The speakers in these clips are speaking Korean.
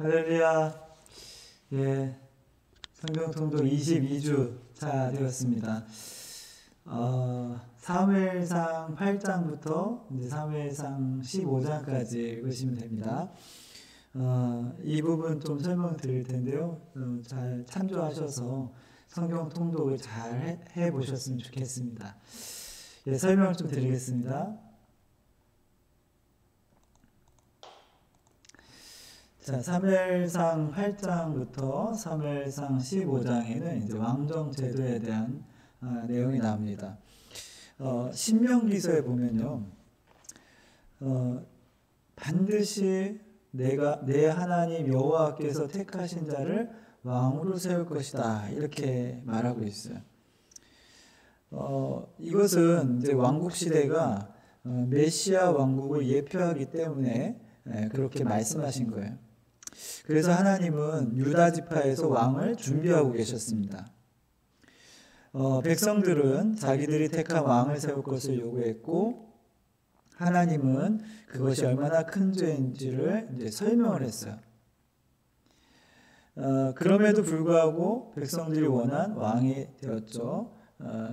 할렐루야. 예, 성경 통독 22주 차 되었습니다. 사무엘상 8장부터 이제 사무엘상 15장까지 읽으시면 됩니다. 이 부분 좀 설명 드릴 텐데요. 잘 참조하셔서 성경 통독을 잘 해 보셨으면 좋겠습니다. 예, 설명을 좀 드리겠습니다. 자, 사무엘상 8장부터 사무엘상 15장에는 이제 왕정 제도에 대한 내용이 나옵니다. 신명기서에 보면요, 반드시 내 하나님 여호와께서 택하신 자를 왕으로 세울 것이다, 이렇게 말하고 있어요. 이것은 이제 왕국 시대가 메시아 왕국을 예표하기 때문에 그렇게 말씀하신 거예요. 그래서 하나님은 유다 지파에서 왕을 준비하고 계셨습니다. 백성들은 자기들이 택한 왕을 세울 것을 요구했고, 하나님은 그것이 얼마나 큰 죄인지를 이제 설명을 했어요. 그럼에도 불구하고 백성들이 원한 왕이 되었죠.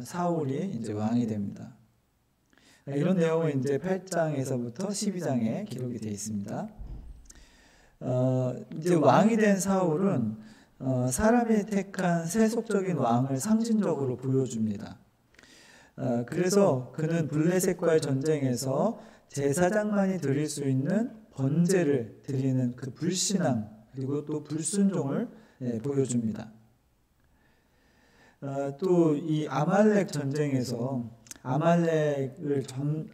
사울이 이제 왕이 됩니다. 이런 내용은 이제 8장에서부터 12장에 기록이 되어 있습니다. 이제 왕이 된 사울은 사람이 택한 세속적인 왕을 상징적으로 보여줍니다. 그래서 그는 블레셋과의 전쟁에서 제사장만이 드릴 수 있는 번제를 드리는 그 불신앙, 그리고 또 불순종을 보여줍니다. 또 이 아말렉 전쟁에서 아말렉을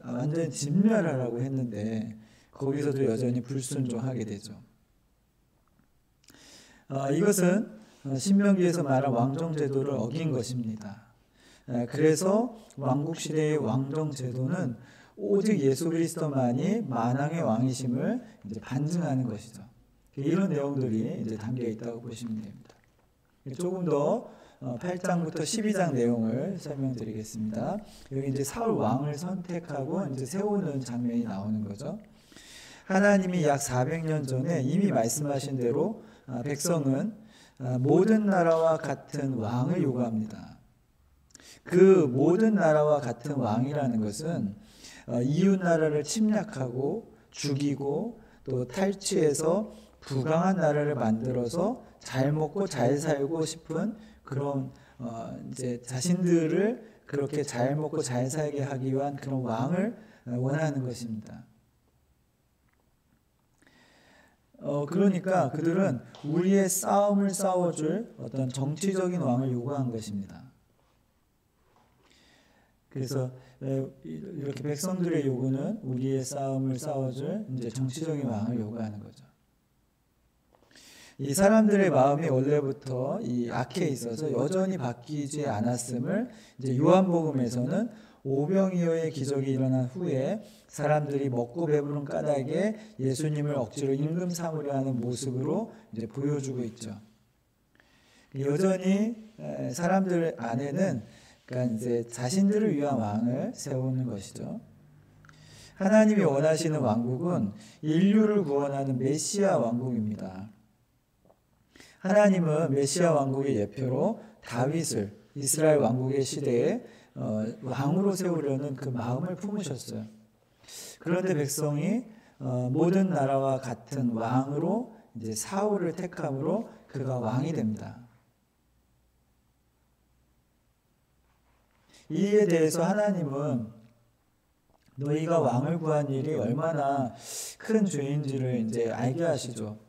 완전히 진멸하라고 했는데 거기서도 여전히 불순종하게 되죠. 이것은 신명기에서 말한 왕정제도를 어긴 것입니다. 그래서 왕국시대의 왕정제도는 오직 예수 그리스도만이 만왕의 왕이심을 이제 반증하는 것이죠. 이런 내용들이 이제 담겨 있다고 보시면 됩니다. 조금 더 8장부터 12장 내용을 설명드리겠습니다. 여기 이제 사울 왕을 선택하고 이제 세우는 장면이 나오는 거죠. 하나님이 약 400년 전에 이미 말씀하신 대로 백성은 모든 나라와 같은 왕을 요구합니다. 그 모든 나라와 같은 왕이라는 것은 이웃 나라를 침략하고 죽이고 또 탈취해서 부강한 나라를 만들어서 잘 먹고 잘 살고 싶은 그런 이제 자신들을 그렇게 잘 먹고 잘 살게 하기 위한 그런 왕을 원하는 것입니다. 그러니까 그들은 우리의 싸움을 싸워줄 어떤 정치적인 왕을 요구한 것입니다. 그래서 이렇게 백성들의 요구는 우리의 싸움을 싸워줄 이제 정치적인 왕을 요구하는 거죠. 이 사람들의 마음이 원래부터 이 악해 있어서 여전히 바뀌지 않았음을 이제 요한복음에서는 오병이어의 기적이 일어난 후에 사람들이 먹고 배부른 까닭에 예수님을 억지로 임금 삼으려 하는 모습으로 이제 보여주고 있죠. 여전히 사람들 안에는 그러니까 이제 자신들을 위한 왕을 세우는 것이죠. 하나님이 원하시는 왕국은 인류를 구원하는 메시아 왕국입니다. 하나님은 메시아 왕국의 예표로 다윗을 이스라엘 왕국의 시대에 왕으로 세우려는 그 마음을 품으셨어요. 그런데 백성이 모든 나라와 같은 왕으로 이제 사울을 택함으로 그가 왕이 됩니다. 이에 대해서 하나님은 너희가 왕을 구한 일이 얼마나 큰 죄인지를 이제 알게 하시죠.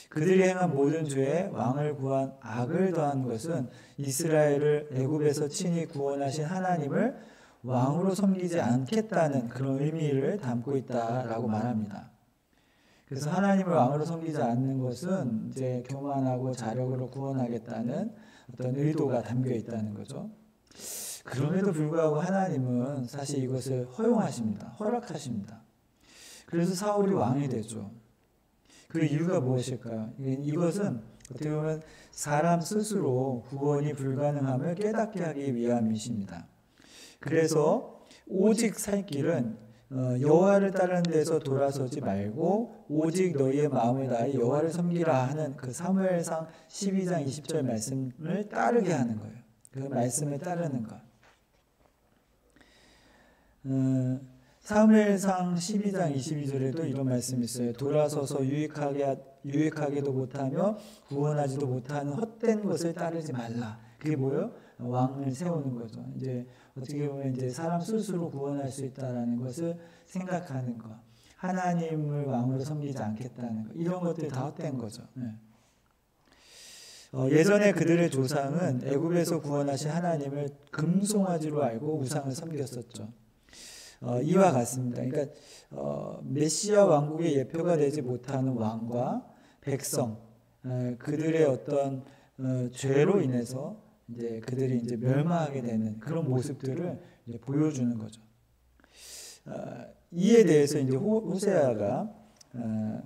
그들이 행한 모든 죄에 왕을 구한 악을 더한 것은 이스라엘을 애굽에서 친히 구원하신 하나님을 왕으로 섬기지 않겠다는 그런 의미를 담고 있다라고 말합니다. 그래서 하나님을 왕으로 섬기지 않는 것은 이제 교만하고 자력으로 구원하겠다는 어떤 의도가 담겨 있다는 거죠. 그럼에도 불구하고 하나님은 사실 이것을 허용하십니다. 허락하십니다. 그래서 사울이 왕이 되죠. 그 이유가 무엇일까요? 이것은 어떻게 보면 사람 스스로 구원이 불가능함을 깨닫게 하기 위함이십니다. 그래서 오직 살 길은 여호와를 따르는 데서 돌아서지 말고 오직 너희의 마음을 다해 여호와를 섬기라 하는 그 사무엘상 12장 20절 말씀을 따르게 하는 거예요. 그 말씀을 따르는 것. 사무엘상 12장 22절에도 이런 말씀이 있어요. 돌아서서 유익하게도 못하며 구원하지도 못하는 헛된 것을 따르지 말라. 그게 뭐예요? 왕을 세우는 거죠. 이제 어떻게 보면 이제 사람 스스로 구원할 수 있다라는 것을 생각하는 것, 하나님을 왕으로 섬기지 않겠다는 것, 이런 것들이 다 헛된 거죠. 예전에 그들의 조상은 애굽에서 구원하신 하나님을 금송아지로 알고 우상을 섬겼었죠. 이와 같습니다. 그러니까 메시아 왕국의 예표가 되지 못하는 왕과 백성, 그들의 어떤 죄로 인해서 이제 그들이 이제 멸망하게 되는 그런 모습들을 이제 보여주는 거죠. 이에 대해서 이제 호세아가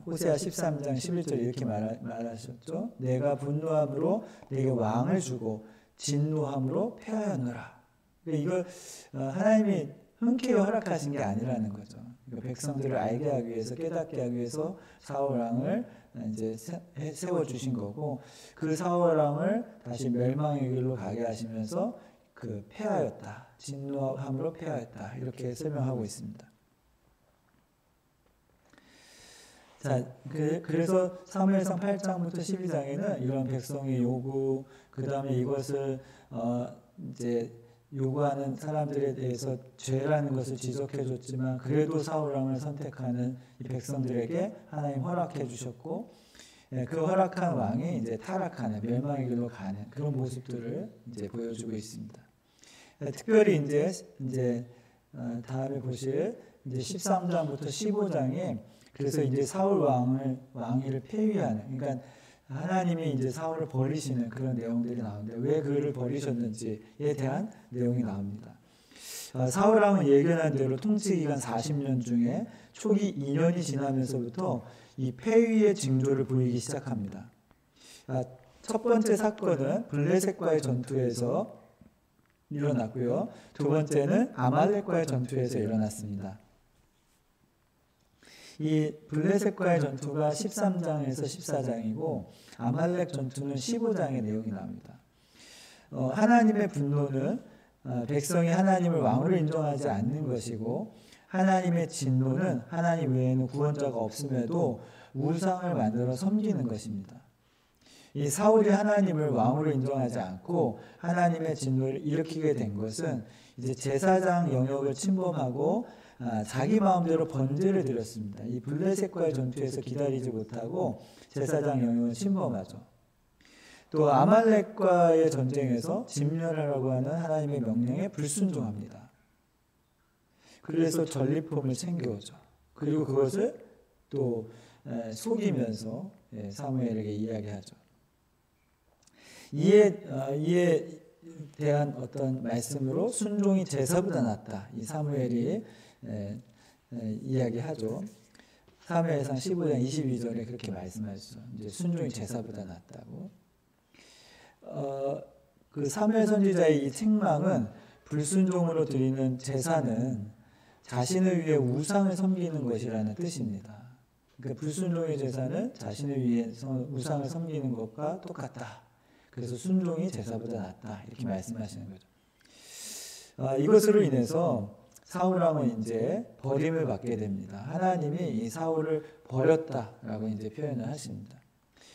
호세아 13장 11절 이렇게 말하셨죠. 내가 분노함으로 내게 왕을 주고 진노함으로 폐하였노라. 이걸 하나님이 흔쾌히 허락하신 게 아니라는 거죠. 백성들을 알게 하기 위해서, 깨닫게 하기 위해서 사울 왕을 이제 세워 주신 거고, 그 사울 왕을 다시 멸망의 길로 가게 하시면서 그 폐하였다, 진노함으로 폐하였다, 이렇게 설명하고 있습니다. 자, 그래서 사무엘상 8장부터 12장에는 이런 백성의 요구, 그 다음에 이것을 이제 요구하는 사람들에 대해서 죄라는 것을 지적해 줬지만 그래도 사울 왕을 선택하는 이 백성들에게 하나님 허락해 주셨고, 그 허락한 왕이 이제 타락하는, 멸망의 길로 가는 그런 모습들을 이제 보여주고 있습니다. 특별히 이제 다음에 보실 이제 13장부터 15장에 그래서 이제 사울 왕위를 폐위하는, 그러니까 하나님이 이제 사울을 버리시는 그런 내용들이 나오는데 왜 그를 버리셨는지에 대한 내용이 나옵니다. 사울 왕은 예견한 대로 통치 기간 40년 중에 초기 2년이 지나면서부터 이 폐위의 징조를 보이기 시작합니다. 첫 번째 사건은 블레셋과의 전투에서 일어났고요. 두 번째는 아말렉과의 전투에서 일어났습니다. 이 블레셋과의 전투가 13장에서 14장이고 아말렉 전투는 15장의 내용이 나옵니다. 하나님의 분노는 백성이 하나님을 왕으로 인정하지 않는 것이고, 하나님의 진노는 하나님 외에는 구원자가 없음에도 우상을 만들어 섬기는 것입니다. 이 사울이 하나님을 왕으로 인정하지 않고 하나님의 진노를 일으키게 된 것은 이제 제사장 영역을 침범하고 자기 마음대로 번제를 드렸습니다. 이 블레셋과의 전투에서 기다리지 못하고 제사장 영역을 침범하죠. 또 아말렉과의 전쟁에서 진멸하라고 하는 하나님의 명령에 불순종합니다. 그래서 전리품을 챙겨오죠. 그리고 그것을 또 속이면서 사무엘에게 이야기하죠. 이에 대한 어떤 말씀으로 순종이 제사보다 낫다, 이 사무엘이 이야기하죠. 사무엘상 15장 22절에 그렇게 말씀하시죠. 이제 순종이 제사보다 낫다고. 그 사무엘 선지자의 이 책망은 불순종으로 드리는 제사는 자신을 위해 우상을 섬기는 것이라는 뜻입니다. 그러니까 불순종의 제사는 자신을 위해서 우상을 섬기는 것과 똑같다. 그래서 순종이 제사보다 낫다, 이렇게 말씀하시는 거죠. 이것으로 인해서 사울 왕은 이제 버림을 받게 됩니다. 하나님이 이 사울을 버렸다라고 이제 표현을 하십니다.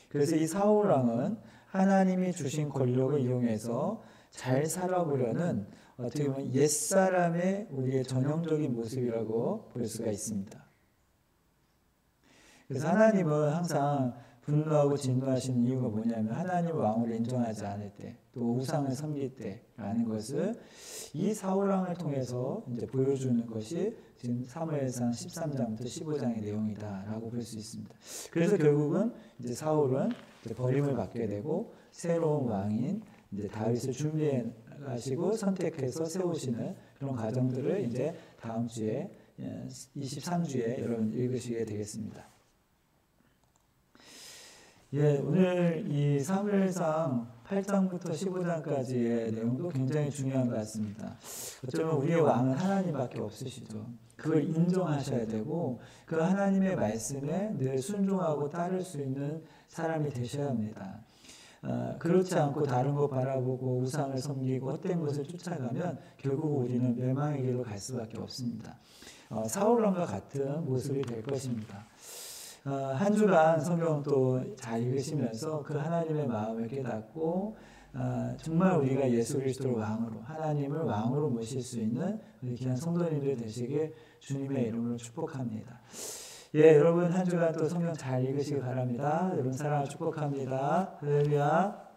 그래서 이 사울 왕은 하나님이 주신 권력을 이용해서 잘 살아보려는 어떻게 보면 옛사람의 우리의 전형적인 모습이라고 볼 수가 있습니다. 그래서 하나님은 항상 분노하고 진노하시는 이유가 뭐냐면 하나님을 왕으로 인정하지 않을 때, 또 우상을 섬길 때라는 것을 이 사울 왕을 통해서 이제 보여주는 것이 지금 사무엘상 13장부터 15장의 내용이다라고 볼 수 있습니다. 그래서 결국은 이제 사울은 이제 버림을 받게 되고 새로운 왕인 이제 다윗을 준비해 가시고 선택해서 세우시는 그런 과정들을 이제 다음 주에 23주에 여러분 읽으시게 되겠습니다. 예, 오늘 이 사무엘상 8장부터 15장까지의 내용도 굉장히 중요한 것 같습니다. 어쩌면 우리의 왕은 하나님밖에 없으시죠. 그걸 인정하셔야 되고 그 하나님의 말씀에 늘 순종하고 따를 수 있는 사람이 되셔야 합니다. 그렇지 않고 다른 거 바라보고 우상을 섬기고 헛된 것을 쫓아가면 결국 우리는 멸망의 길로 갈 수밖에 없습니다. 사울왕과 같은 모습이 될 것입니다. 한 주간 성경 또 잘 읽으시면서 그 하나님의 마음을 깨닫고 정말 우리가 예수 그리스도를 왕으로, 하나님을 왕으로 모실 수 있는 우리 귀한 성도님들 되시길 주님의 이름으로 축복합니다. 예, 여러분 한 주간 또 성경 잘 읽으시기 바랍니다. 여러분 사랑을 축복합니다. 할렐루야.